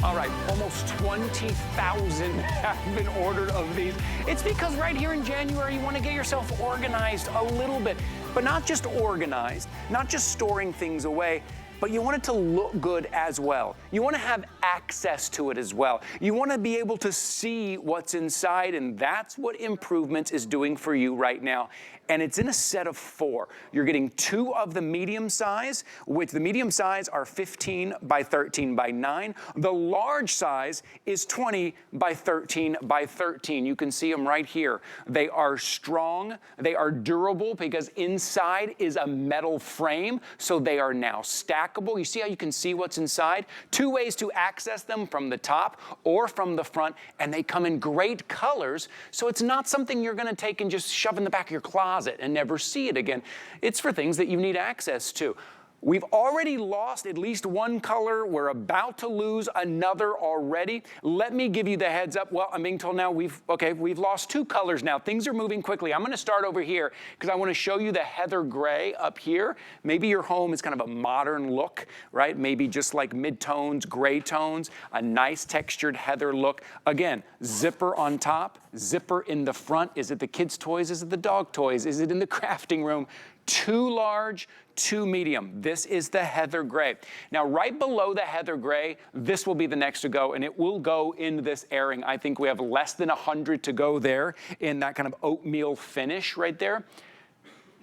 All right, almost 20,000 have been ordered of these. It's because right here in January, you want to get yourself organized a little bit, but not just organized, not just storing things away, but you want it to look good as well. You want to have access to it as well. You want to be able to see what's inside, and that's what Improvements is doing for you right now. And it's in a set of 4. You're getting 2 of the medium size, which the medium size are 15 by 13 by 9. The large size is 20 by 13 by 13. You can see them right here. They are strong, they are durable because inside is a metal frame, so they are now stackable. You see how you can see what's inside? 2 ways to access them, from the top or from the front, and they come in great colors, so it's not something you're gonna take and just shove in the back of your closet and never see it again. It's for things that you need access to. We've already lost at least 1 color. We're about to lose another already. Let me give you the heads up. Well, I'm being told now we've lost 2 colors now. Things are moving quickly. I'm gonna start over here because I wanna show you the heather gray up here. Maybe your home is kind of a modern look, right? Maybe just like mid-tones, gray tones, a nice textured heather look. Again, zipper on top, zipper in the front. Is it the kids' toys? Is it the dog toys? Is it in the crafting room? 2 large, 2 medium. This is the heather gray. Now, right below the heather gray, this will be the next to go, and it will go in this airing. I think we have less than 100 to go there in that kind of oatmeal finish right there.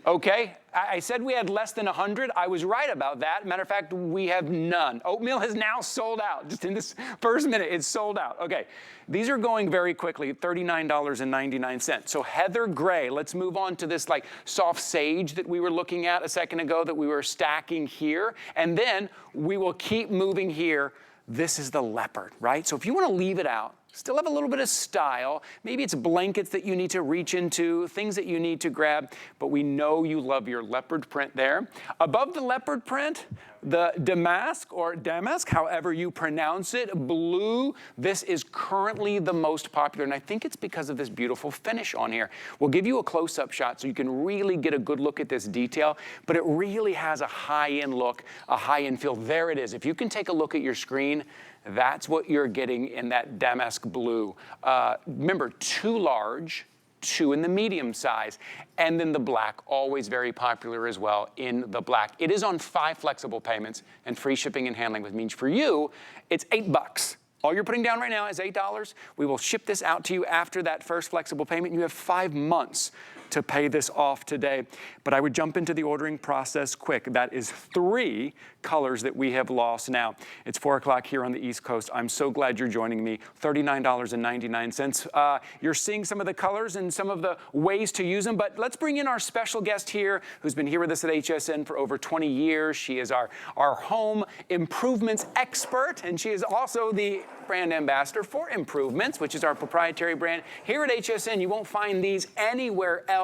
Okay, I said we had less than 100. I was right about that. Matter of fact, we have none. Oatmeal has now sold out. Just in this first minute, it's sold out. Okay, these are going very quickly, $39.99. So heather gray, let's move on to this like soft sage that we were looking at a second ago that we were stacking here. And then we will keep moving here. This is the leopard, right? So if you want to leave it out, still have a little bit of style. Maybe it's blankets that you need to reach into, things that you need to grab, but we know you love your leopard print there. Above the leopard print, the damask, or damask, however you pronounce it, blue. This is currently the most popular, and I think it's because of this beautiful finish on here. We'll give you a close-up shot so you can really get a good look at this detail, but it really has a high-end look, a high-end feel. There it is. If you can take a look at your screen, that's what you're getting in that damask blue. Remember, 2 large, 2 in the medium size, and then the black, always very popular as well in the black. It is on 5 flexible payments and free shipping and handling, which means for you, it's $8. All you're putting down right now is $8. We will ship this out to you after that first flexible payment, and you have 5 months to pay this off today. But I would jump into the ordering process quick. That is 3 colors that we have lost now. It's 4 o'clock here on the East Coast. I'm so glad you're joining me. $39.99. You're seeing some of the colors and some of the ways to use them, but let's bring in our special guest here who's been here with us at HSN for over 20 years. She is our home improvements expert, and she is also the brand ambassador for Improvements, which is our proprietary brand. Here at HSN, you won't find these anywhere else.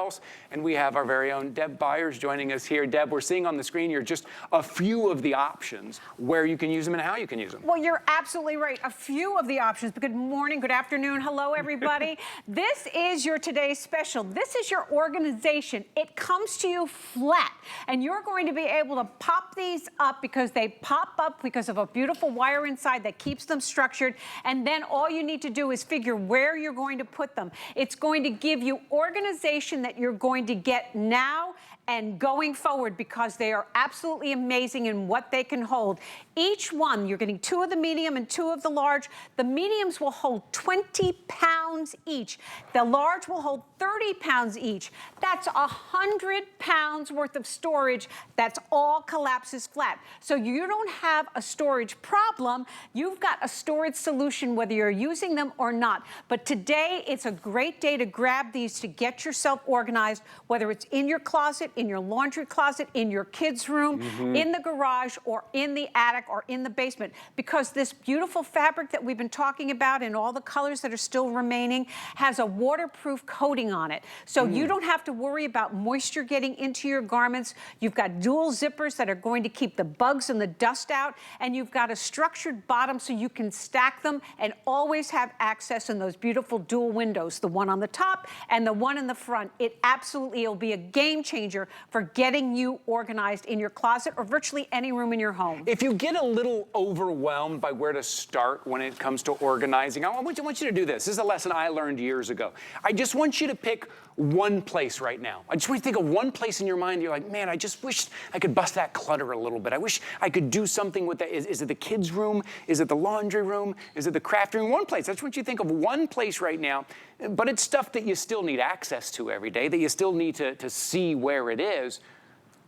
And we have our very own Deb Byers joining us here. Deb, we're seeing on the screen here just a few of the options where you can use them and how you can use them. Well, you're absolutely right. A few of the options. Good morning, good afternoon. Hello, everybody. This is your today's special. This is your organization. It comes to you flat, and you're going to be able to pop these up because they pop up because of a beautiful wire inside that keeps them structured. And then all you need to do is figure where you're going to put them. It's going to give you organization that you're going to get now and going forward because they are absolutely amazing in what they can hold. Each one, you're getting 2 of the medium and 2 of the large. The mediums will hold 20 pounds each. The large will hold 30 pounds each. That's 100 pounds worth of storage. That's all collapses flat. So you don't have a storage problem. You've got a storage solution whether you're using them or not. But today, it's a great day to grab these to get yourself organized, whether it's in your closet, in your laundry closet, in your kids' room, in the garage, or in the attic, or in the basement. Because this beautiful fabric that we've been talking about and all the colors that are still remaining has a waterproof coating on it. So you don't have to worry about moisture getting into your garments. You've got dual zippers that are going to keep the bugs and the dust out. And you've got a structured bottom so you can stack them and always have access in those beautiful dual windows, the one on the top and the one in the front. It absolutely will be a game changer for getting you organized in your closet or virtually any room in your home. If you get a little overwhelmed by where to start when it comes to organizing, I want you to do this. This is a lesson I learned years ago. I just want you to pick one place right now. I just want you to think of one place in your mind. You're like, man, I just wish I could bust that clutter a little bit. I wish I could do something with that. Is it the kids' room? Is it the laundry room? Is it the craft room? One place. I just want you to think of one place right now, but it's stuff that you still need access to every day, that you still need to see where it is.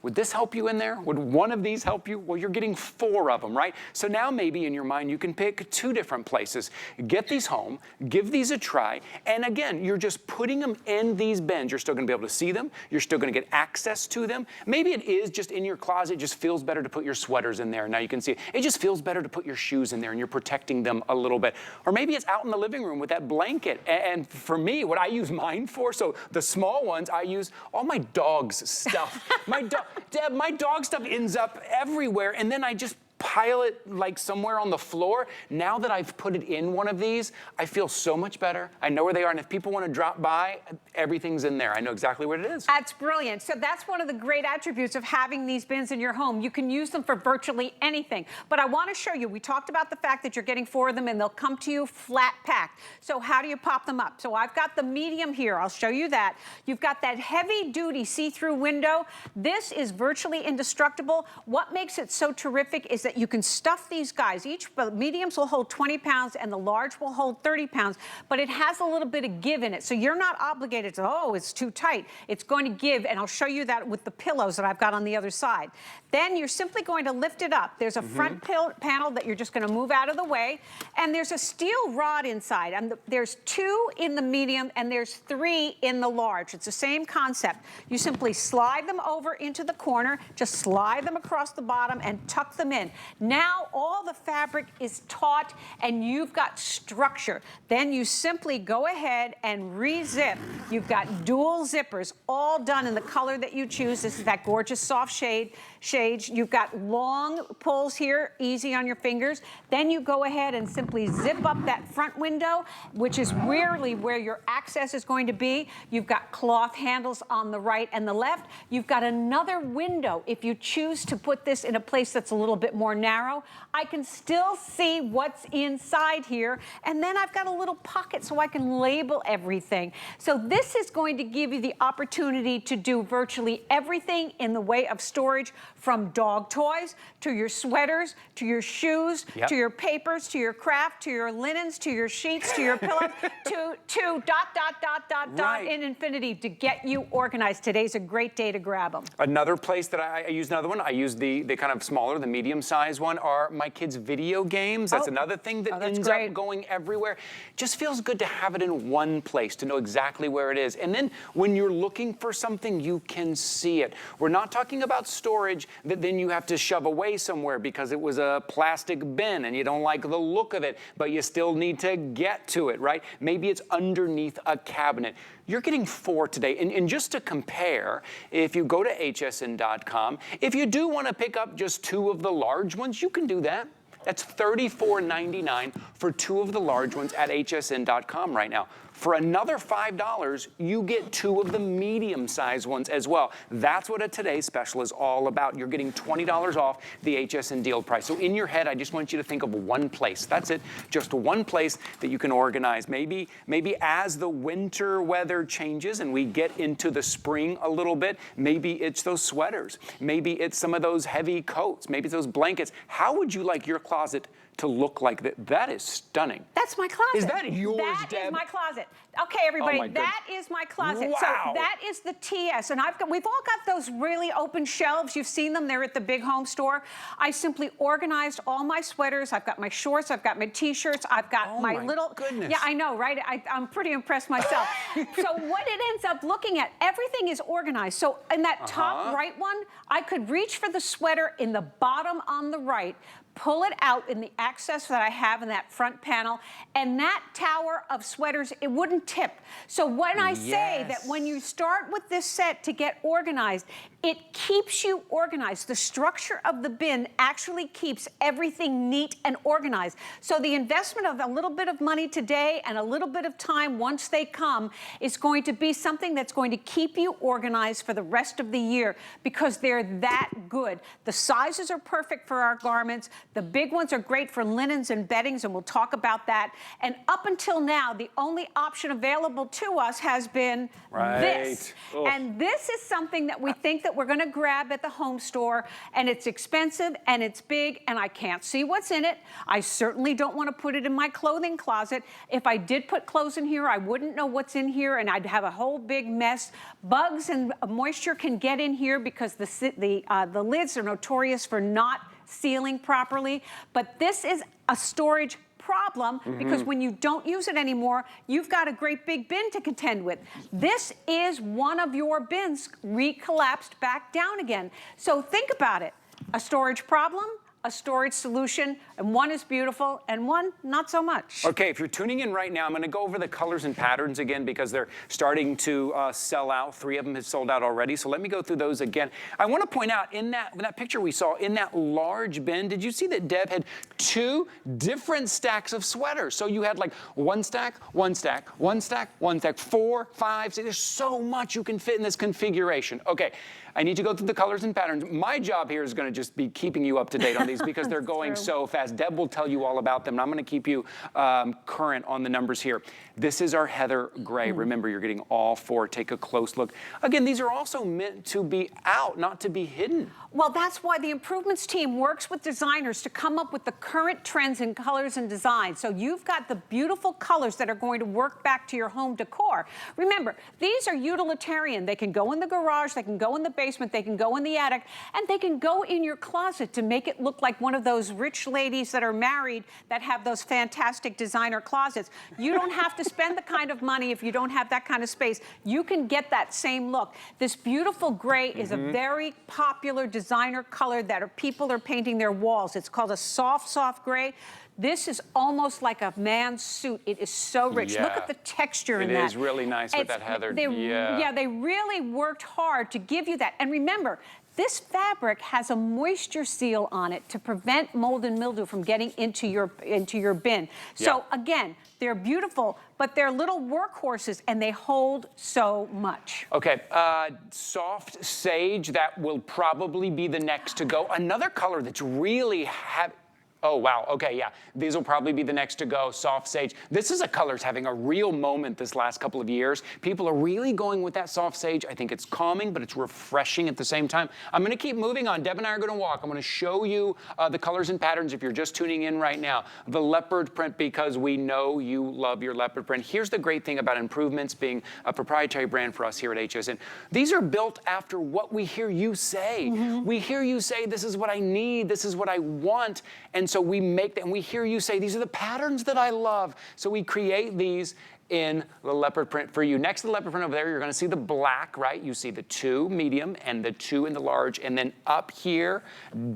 Would this help you in there? Would one of these help you? Well, you're getting 4 of them, right? So now maybe in your mind you can pick 2 different places. Get these home, give these a try, and again, you're just putting them in these bins. You're still gonna be able to see them. You're still gonna get access to them. Maybe it is just in your closet. It just feels better to put your sweaters in there. Now you can see it. It just feels better to put your shoes in there and you're protecting them a little bit. Or maybe it's out in the living room with that blanket. And for me, what I use mine for, so the small ones, I use all my dog's stuff. Deb, my dog stuff ends up everywhere, and then I just pile it like somewhere on the floor. Now that I've put it in one of these, I feel so much better. I know where they are, and if people want to drop by, everything's in there. I know exactly what it is. That's brilliant. So that's one of the great attributes of having these bins in your home. You can use them for virtually anything. But I want to show you, we talked about the fact that you're getting 4 of them and they'll come to you flat packed. So how do you pop them up? So I've got the medium here. I'll show you that. You've got that heavy duty see-through window. This is virtually indestructible. What makes it so terrific is that you can stuff these guys. The mediums will hold 20 pounds and the large will hold 30 pounds, but it has a little bit of give in it. So you're not obligated to, oh, it's too tight. It's going to give, and I'll show you that with the pillows that I've got on the other side. Then you're simply going to lift it up. There's a front panel that you're just going to move out of the way, and there's a steel rod inside. And there's 2 in the medium, and there's 3 in the large. It's the same concept. You simply slide them over into the corner, just slide them across the bottom, and tuck them in. Now all the fabric is taut and you've got structure. Then you simply go ahead and re-zip. You've got dual zippers, all done in the color that you choose. This is that gorgeous soft shades. You've got long pulls here, easy on your fingers. Then you go ahead and simply zip up that front window, which is really where your access is going to be. You've got cloth handles on the right and the left. You've got another window. If you choose to put this in a place that's a little bit more narrow, I can still see what's inside here. And then I've got a little pocket so I can label everything. So this is going to give you the opportunity to do virtually everything in the way of storage, from dog toys to your sweaters, to your shoes, to your papers, to your craft, to your linens, to your sheets, to your pillows, to dot in infinity to get you organized. Today's a great day to grab them. Another place that I use another one, I use the kind of smaller, the medium-sized one, are my kids' video games. That's another thing that ends up going everywhere. Just feels good to have it in one place, to know exactly where it is. And then when you're looking for something, you can see it. We're not talking about storage that then you have to shove away somewhere because it was a plastic bin and you don't like the look of it, but you still need to get to it, right? Maybe it's underneath a cabinet. You're getting 4 today. And just to compare, if you go to hsn.com, if you do want to pick up just 2 of the large ones, you can do that. That's $34.99 for 2 of the large ones at hsn.com right now. For another $5, you get 2 of the medium-sized ones as well. That's what a Today's Special is all about. You're getting $20 off the HSN deal price. So in your head, I just want you to think of one place. That's it, just one place that you can organize. Maybe as the winter weather changes and we get into the spring a little bit, maybe it's those sweaters. Maybe it's some of those heavy coats. Maybe it's those blankets. How would you like your closet to look like that? That is stunning. That's my closet. Is that yours, Deb? That is my closet. Okay, everybody, that is my closet. Wow. So that is the TS, and we've all got those really open shelves. You've seen them. They're at the big home store. I simply organized all my sweaters. I've got my shorts. I've got my T-shirts. I've got my little. Goodness. Yeah, I know, right? I'm pretty impressed myself. So what it ends up looking at, everything is organized. So in that top right one, I could reach for the sweater in the bottom on the right, pull it out in the access that I have in that front panel, and that tower of sweaters, it wouldn't tip. So when I say that when you start with this set to get organized, it keeps you organized. The structure of the bin actually keeps everything neat and organized. So the investment of a little bit of money today and a little bit of time once they come is going to be something that's going to keep you organized for the rest of the year, because they're that good. The sizes are perfect for our garments. The big ones are great for linens and beddings, and we'll talk about that. And up until now, the only option available to us has been this. Oof. And this is something that we think that we're gonna grab at the home store, and it's expensive and it's big, and I can't see what's in it. I certainly don't wanna put it in my clothing closet. If I did put clothes in here, I wouldn't know what's in here, and I'd have a whole big mess. Bugs and moisture can get in here because the lids are notorious for not sealing properly. But this is a storage problem, because when you don't use it anymore, you've got a great big bin to contend with. This is one of your bins recollapsed back down again. So think about it. A storage problem, a storage solution, and one is beautiful and one not so much. Okay, if you're tuning in right now, I'm gonna go over the colors and patterns again because they're starting to sell out. 3 of them have sold out already, so let me go through those again. I wanna point out, in that picture we saw, in that large bin, did you see that Deb had 2 different stacks of sweaters? So you had like 1 stack, 1 stack, 1 stack, 1 stack, 4, 5, 6, there's so much you can fit in this configuration. Okay, I need to go through the colors and patterns. My job here is gonna just be keeping you up to date on these because they're going so fast. Deb will tell you all about them, and I'm gonna keep you current on the numbers here. This is our heather gray. Remember, you're getting all 4. Take a close look. Again, these are also meant to be out, not to be hidden. Well, that's why the improvements team works with designers to come up with the current trends in colors and design. So you've got the beautiful colors that are going to work back to your home decor. Remember, these are utilitarian. They can go in the garage, they can go in the basement, they can go in the attic, and they can go in your closet to make it look like one of those rich ladies that are married that have those fantastic designer closets. You don't have to spend the kind of money if you don't have that kind of space. You can get that same look. This beautiful gray is a very popular designer color that people are painting their walls. It's called a soft gray. This is almost like a man's suit. It is so rich. Look at the texture in that. It is really nice with that heather. They really worked hard to give you that. And remember, this fabric has a moisture seal on it to prevent mold and mildew from getting into your bin. So again, they're beautiful, but they're little workhorses, and they hold so much. Okay, soft sage, that will probably be the next to go. Another color that's really oh, wow, okay, yeah. These will probably be the next to go, soft sage. This is a color's having a real moment this last couple of years. People are really going with that soft sage. I think it's calming, but it's refreshing at the same time. I'm gonna keep moving on. Deb and I are gonna walk. I'm gonna show you the colors and patterns if you're just tuning in right now. The leopard print, because we know you love your leopard print. Here's the great thing about Improvements being a proprietary brand for us here at HSN. These are built after what we hear you say. We hear you say, this is what I need, this is what I want, and so we make that, and we hear you say, these are the patterns that I love. So we create these in the leopard print for you. Next to the leopard print over there, you're gonna see the black, right? You see the 2 medium and the 2 in the large, and then up here,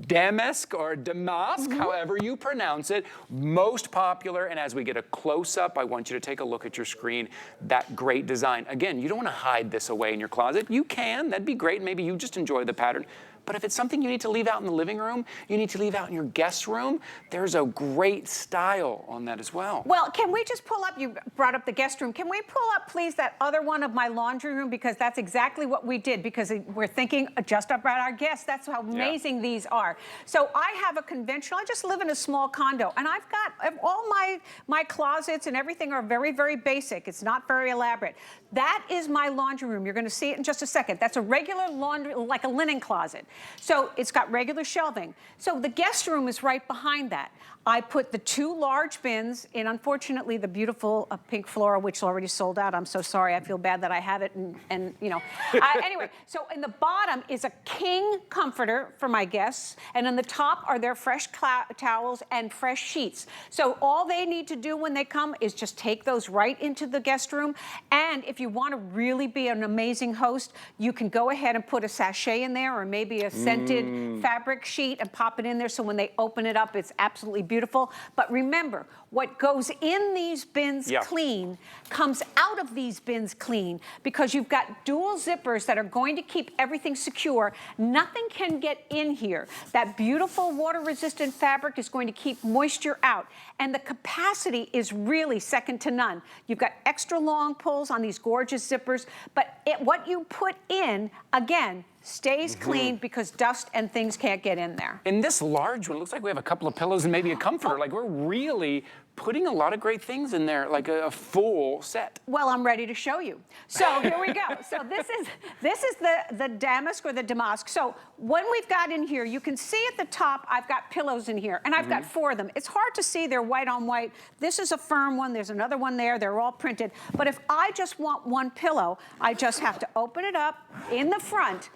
damask or damask, however you pronounce it, most popular. And as we get a close-up, I want you to take a look at your screen, that great design. Again, you don't wanna hide this away in your closet. You can, that'd be great. Maybe you just enjoy the pattern. But if it's something you need to leave out in the living room, you need to leave out in your guest room, there's a great style on that as well. Well, can we just pull up, you brought up the guest room, can we pull up, please, that other one of my laundry room? Because that's exactly what we did, because we're thinking just about our guests. That's how amazing these are. So I have a conventional, I just live in a small condo, and I've got all my closets and everything are very, very basic. It's not very elaborate. That is my laundry room. You're gonna see it in just a second. That's a regular laundry, like a linen closet. So it's got regular shelving. So the guest room is right behind that. I put the 2 large bins in, unfortunately, the beautiful pink floral, which already sold out. I'm so sorry. I feel bad that I have it, and you know. Anyway, so in the bottom is a king comforter for my guests, and on the top are their fresh towels and fresh sheets. So all they need to do when they come is just take those right into the guest room. And if you you want to really be an amazing host, you can go ahead and put a sachet in there, or maybe a scented fabric sheet, and pop it in there so when they open it up, it's absolutely beautiful. But remember, what goes in these bins clean comes out of these bins clean, because you've got dual zippers that are going to keep everything secure. Nothing can get in here. That beautiful water-resistant fabric is going to keep moisture out, and the capacity is really second to none. You've got extra long pulls on these gorgeous zippers, but what you put in, again, stays clean, because dust and things can't get in there. In this large one, it looks like we have a couple of pillows and maybe a comforter. Like, we're really putting a lot of great things in there, like a full set. Well, I'm ready to show you. So here we go. So this is the damask, or the damask. So what we've got in here, you can see at the top, I've got pillows in here, and I've got 4 of them. It's hard to see, they're white on white. This is a firm one, there's another one there, they're all printed. But if I just want one pillow, I just have to open it up in the front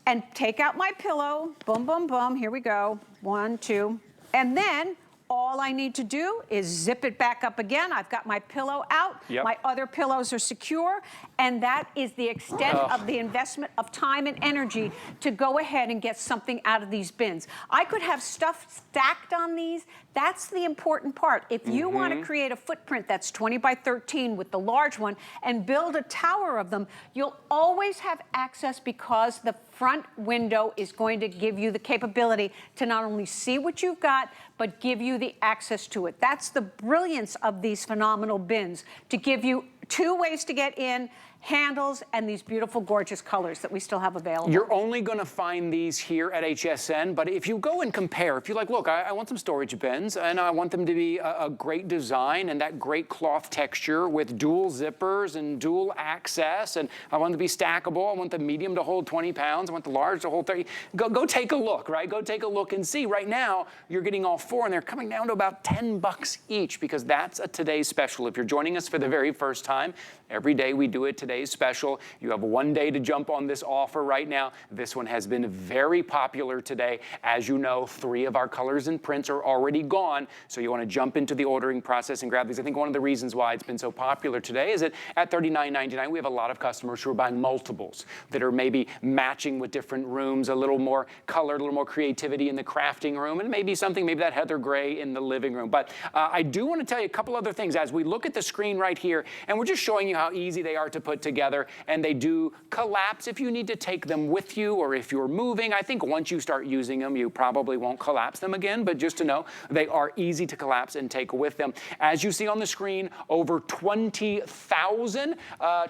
and take out my pillow, boom, boom, boom, here we go, 1, 2, and then all I need to do is zip it back up again. I've got my pillow out, my other pillows are secure, and that is the extent of the investment of time and energy to go ahead and get something out of these bins. I could have stuff stacked on these. That's the important part. If you want to create a footprint that's 20 by 13 with the large one and build a tower of them, you'll always have access, because the front window is going to give you the capability to not only see what you've got, but give you the access to it. That's the brilliance of these phenomenal bins, to give you 2 ways to get in, handles, and these beautiful, gorgeous colors that we still have available. You're only going to find these here at HSN, but if you go and compare, if you're like, look, I want some storage bins, and I want them to be a great design and that great cloth texture with dual zippers and dual access, and I want them to be stackable, I want the medium to hold 20 pounds, I want the large to hold 30, go take a look, right? Go take a look and see. Right now, you're getting all 4, and they're coming down to about 10 bucks each, because that's a today's special. If you're joining us for the very first time, every day we do it today's special. You have 1 day to jump on this offer right now. This one has been very popular today. As you know, 3 of our colors and prints are already gone, so you want to jump into the ordering process and grab these. I think one of the reasons why it's been so popular today is that at $39.99, we have a lot of customers who are buying multiples that are maybe matching with different rooms, a little more color, a little more creativity in the crafting room, and maybe something, maybe that heather gray in the living room. But I do want to tell you a couple other things as we look at the screen right here, and we're just showing you how easy they are to put together, and they do collapse if you need to take them with you, or if you're moving. I think once you start using them, you probably won't collapse them again, but just to know, they are easy to collapse and take with them. As you see on the screen, over 20,000,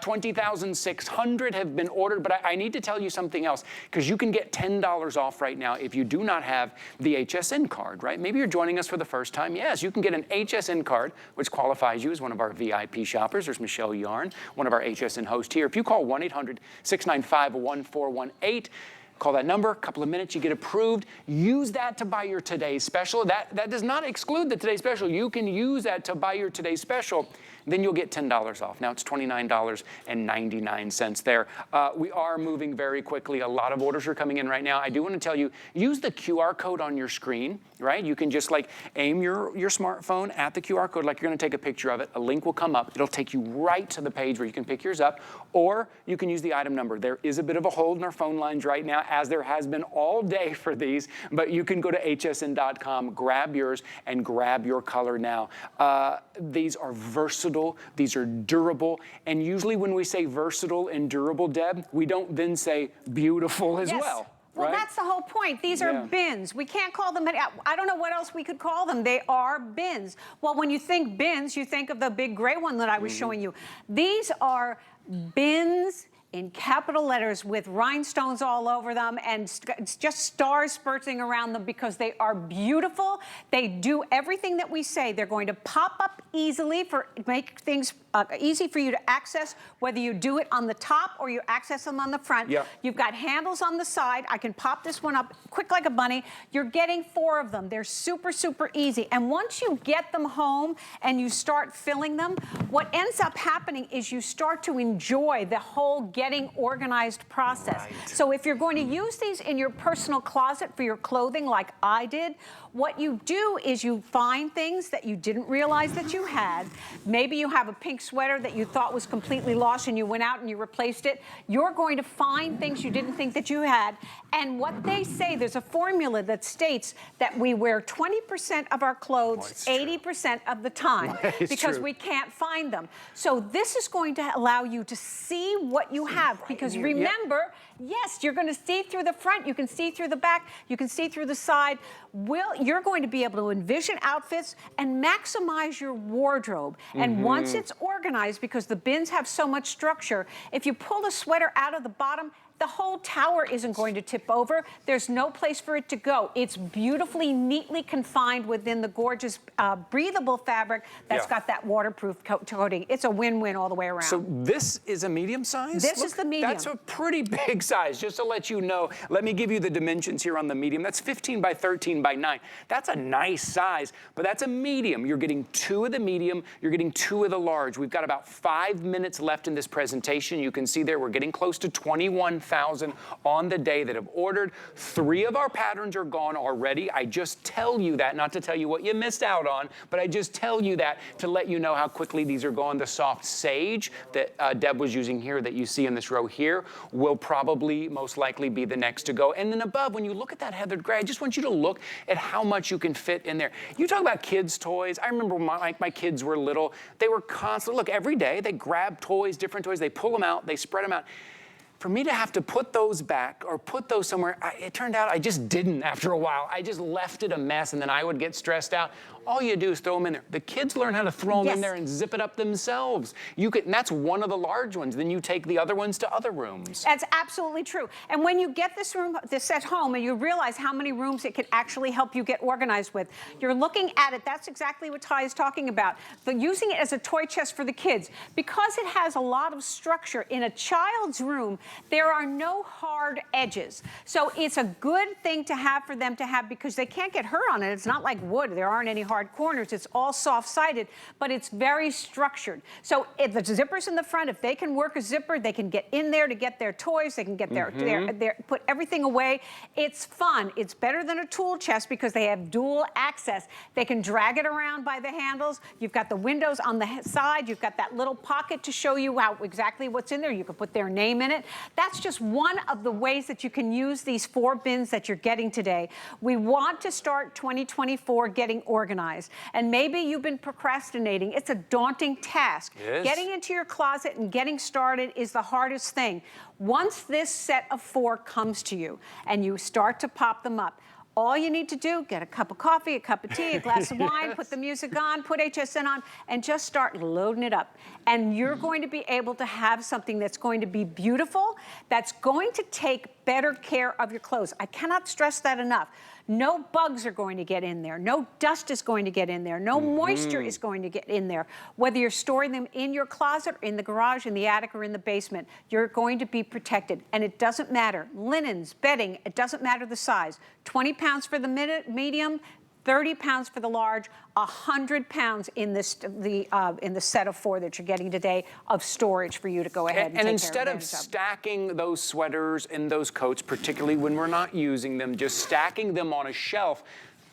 20,600 have been ordered, but I need to tell you something else, because you can get $10 off right now if you do not have the HSN card, right? Maybe you're joining us for the first time. Yes, you can get an HSN card, which qualifies you as one of our VIP shoppers. There's Michelle Yarn, one of our HSN hosts here. If you call 1-800-695-1418, call that number, a couple of minutes, you get approved. Use that to buy your today's special. That does not exclude the today's special. You can use that to buy your today's special. Then you'll get $10 off. Now it's $29.99 there. We are moving very quickly. A lot of orders are coming in right now. I do want to tell you, use the QR code on your screen, right? You can just like aim your smartphone at the QR code like you're going to take a picture of it. A link will come up. It'll take you right to the page where you can pick yours up, or you can use the item number. There is a bit of a hold in our phone lines right now, as there has been all day for these, but you can go to hsn.com, grab yours, and grab your color now. These are versatile. These are durable. And usually when we say versatile and durable, Deb, we don't then say beautiful as well. Well, right? That's the whole point. These are bins. We can't call them, I don't know what else we could call them. They are bins. Well, when you think bins, you think of the big gray one that I was showing you. These are bins in capital letters with rhinestones all over them and just stars spurting around them, because they are beautiful. They do everything that we say. They're going to pop up easily, make things easy for you to access, whether you do it on the top or you access them on the front. You've got handles on the side. I can pop this one up quick like a bunny. You're getting 4 of them. They're super, super easy. And once you get them home and you start filling them, what ends up happening is you start to enjoy the whole getting organized process. Right. So if you're going to use these in your personal closet for your clothing like I did, what you do is you find things that you didn't realize that you had. Maybe you have a pink sweater that you thought was completely lost and you went out and you replaced it. You're going to find things you didn't think that you had. And what they say, there's a formula that states that we wear 20% of our clothes 80% of the time because we can't find them. So this is going to allow you to see what you have because remember, yes, you're going to see through the front, you can see through the back, you can see through the side. You're going to be able to envision outfits and maximize your wardrobe. And once it's organized, because the bins have so much structure, if you pull the sweater out of the bottom, the whole tower isn't going to tip over. There's no place for it to go. It's beautifully, neatly confined within the gorgeous, breathable fabric that's got that waterproof coating. It's a win-win all the way around. So this is a medium size? This is the medium. That's a pretty big size, just to let you know. Let me give you the dimensions here on the medium. That's 15 by 13 by 9. That's a nice size, but that's a medium. You're getting 2 of the medium, you're getting 2 of the large. We've got about 5 minutes left in this presentation. You can see there we're getting close to 21,000 on the day that have ordered. 3 of our patterns are gone already. I just tell you that, not to tell you what you missed out on, but I just tell you that to let you know how quickly these are going. The soft sage that Deb was using here that you see in this row here will probably most likely be the next to go. And then above, when you look at that heathered gray, I just want you to look at how much you can fit in there. You talk about kids' toys. I remember when my kids were little, they were constantly, look, every day they grab toys, different toys, they pull them out, they spread them out. For me to have to put those back or put those somewhere, it turned out I just didn't after a while. I just left it a mess and then I would get stressed out. All you do is throw them in there. The kids learn how to throw them in there and zip it up themselves. You could, and that's one of the large ones. Then you take the other ones to other rooms. That's absolutely true. And when you get this at home and you realize how many rooms it can actually help you get organized with, you're looking at it, that's exactly what Ty is talking about. Using it as a toy chest for the kids. Because it has a lot of structure in a child's room, there are no hard edges. So it's a good thing to have for them to have because they can't get hurt on it. It's not like wood. There aren't any hard corners. It's all soft-sided, but it's very structured. So if the zipper's in the front, if they can work a zipper, they can get in there to get their toys. They can get their put everything away. It's fun. It's better than a tool chest because they have dual access. They can drag it around by the handles. You've got the windows on the side. You've got that little pocket to show you exactly what's in there. You can put their name in it. That's just one of the ways that you can use these 4 bins that you're getting today. We want to start 2024 getting organized. And maybe you've been procrastinating. It's a daunting task. Getting into your closet and getting started is the hardest thing. Once this set of 4 comes to you and you start to pop them up, all you need to do, get a cup of coffee, a cup of tea, a glass of wine, put the music on, put HSN on, and just start loading it up. And you're going to be able to have something that's going to be beautiful, that's going to take better care of your clothes. I cannot stress that enough. No bugs are going to get in there. No dust is going to get in there. No moisture is going to get in there. Whether you're storing them in your closet, or in the garage, in the attic, or in the basement, you're going to be protected. And it doesn't matter. Linens, bedding, it doesn't matter the size. 20 pounds for the medium, 30 pounds for the large, 100 pounds in this in the set of 4 that you're getting today of storage for you to go ahead and take instead of stacking those sweaters and those coats, particularly when we're not using them, just stacking them on a shelf,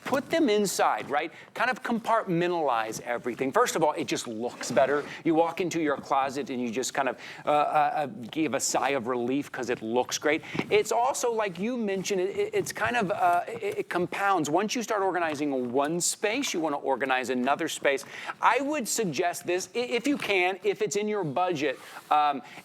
put them inside, right? Kind of compartmentalize everything. First of all, it just looks better. You walk into your closet and you just kind of give a sigh of relief because it looks great. It's also, like you mentioned, it's kind of, it compounds. Once you start organizing one space, you want to organize another space. I would suggest this, if you can, if it's in your budget,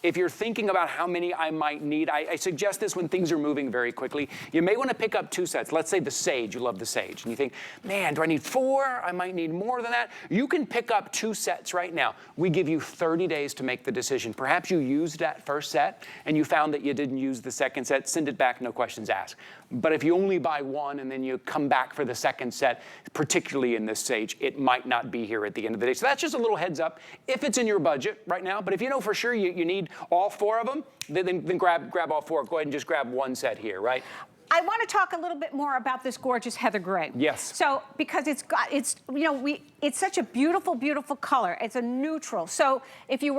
if you're thinking about how many I might need, I suggest this when things are moving very quickly. You may want to pick up 2 sets. Let's say the sage, you love the sage. And you think, man, do I need 4? I might need more than that. You can pick up 2 sets right now. We give you 30 days to make the decision. Perhaps you used that first set and you found that you didn't use the second set. Send it back, no questions asked. But if you only buy 1 and then you come back for the second set, particularly in this sage, it might not be here at the end of the day. So that's just a little heads up if it's in your budget right now. But if you know for sure you need all 4 of them, then grab all 4. Go ahead and just grab 1 set here, right? I want to talk a little bit more about this gorgeous heather gray. Yes. So, because it's such a beautiful, beautiful color. It's a neutral. So, if it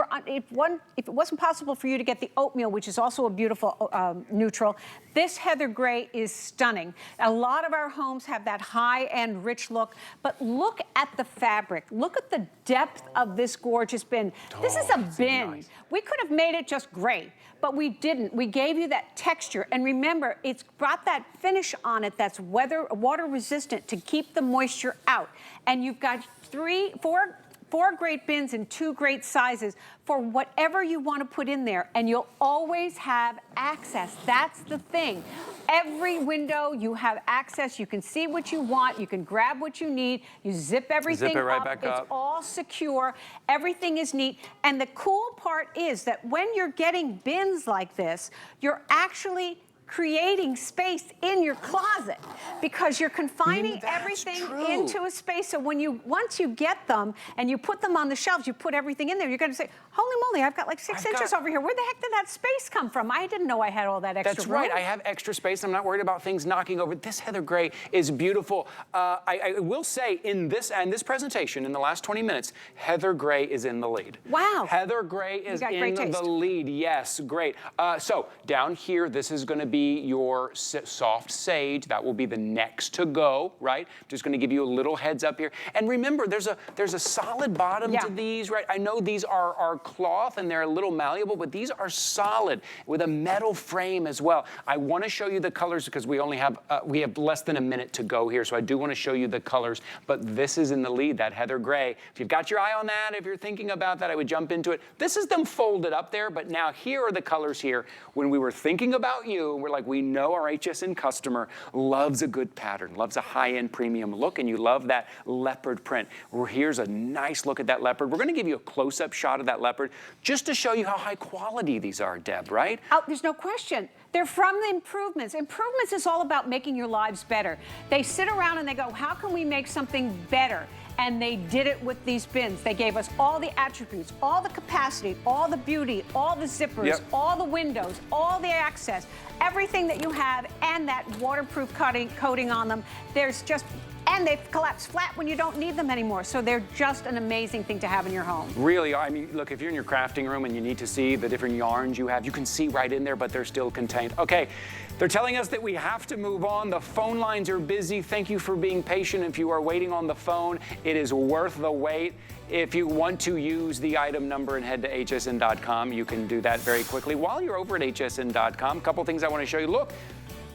wasn't possible for you to get the oatmeal, which is also a beautiful neutral, this heather gray is stunning. A lot of our homes have that high-end, rich look, but look at the fabric. Look at the depth of this gorgeous bin. This is a bin. Nice. We could have made it just gray, but we didn't. We gave you that texture, and remember, it's got that finish on it that's water resistant to keep the moisture out. And you've got four great bins in 2 great sizes for whatever you want to put in there, and you'll always have access. That's the thing. Every window you have access. You can see what you want. You can grab what you need. You zip everything zip it right up. back It's up. all secure. Everything is neat. And the cool part is that when you're getting bins like this, you're actually creating space in your closet because you're confining everything into a space. So once you get them and you put them on the shelves, you put everything in there, you're going to say, holy moly, I've got like 6 inches over here. Where the heck did that space come from? I didn't know I had all that extra room. That's right. I have extra space. I'm not worried about things knocking over. This heather gray is beautiful. I will say in this presentation, in the last 20 minutes, heather gray is in the lead. Wow. Heather gray is in the lead. Yes, great. So down here, this is going to be your soft sage. That will be the next to go, right? Just going to give you a little heads up here. And remember, there's a solid bottom to these, right? I know these are cloth and they're a little malleable, but these are solid with a metal frame as well. I want to show you the colors because we have less than a minute to go here, so I do want to show you the colors, but this is in the lead, that heather gray. If you've got your eye on that, if you're thinking about that, I would jump into it. This is them folded up there, but now here are the colors here. When we were thinking about you, we're like, we know our HSN customer loves a good pattern, loves a high-end premium look, and you love that leopard print. Well, here's a nice look at that leopard. We're going to give you a close-up shot of that leopard just to show you how high quality these are, Deb, right? Oh, there's no question. They're from the improvements. Improvements is all about making your lives better. They sit around and they go, how can we make something better? And they did it with these bins. They gave us all the attributes, all the capacity, all the beauty, all the zippers, all the windows, all the access, everything that you have, and that waterproof coating on them. And they collapse flat when you don't need them anymore. So they're just an amazing thing to have in your home. Really, I mean, look, if you're in your crafting room and you need to see the different yarns you have, you can see right in there, but they're still contained. Okay, they're telling us that we have to move on. The phone lines are busy. Thank you for being patient. If you are waiting on the phone, it is worth the wait. If you want to use the item number and head to hsn.com, you can do that very quickly. While you're over at hsn.com, a couple things I want to show you. Look.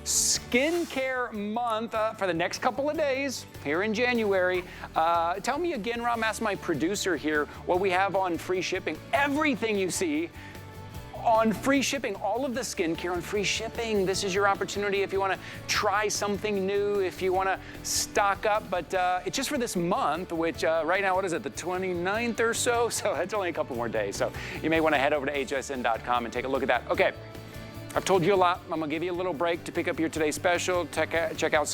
Skincare month for the next couple of days here in January. Tell me again, Ram, ask my producer here what we have on free shipping. Everything you see on free shipping, all of the skincare on free shipping. This is your opportunity if you want to try something new, if you want to stock up, but it's just for this month, which right now, what is it, the 29th or so? So it's only a couple more days. So you may want to head over to hsn.com and take a look at that. Okay. I've told you a lot. I'm going to give you a little break to pick up your today's special. Check out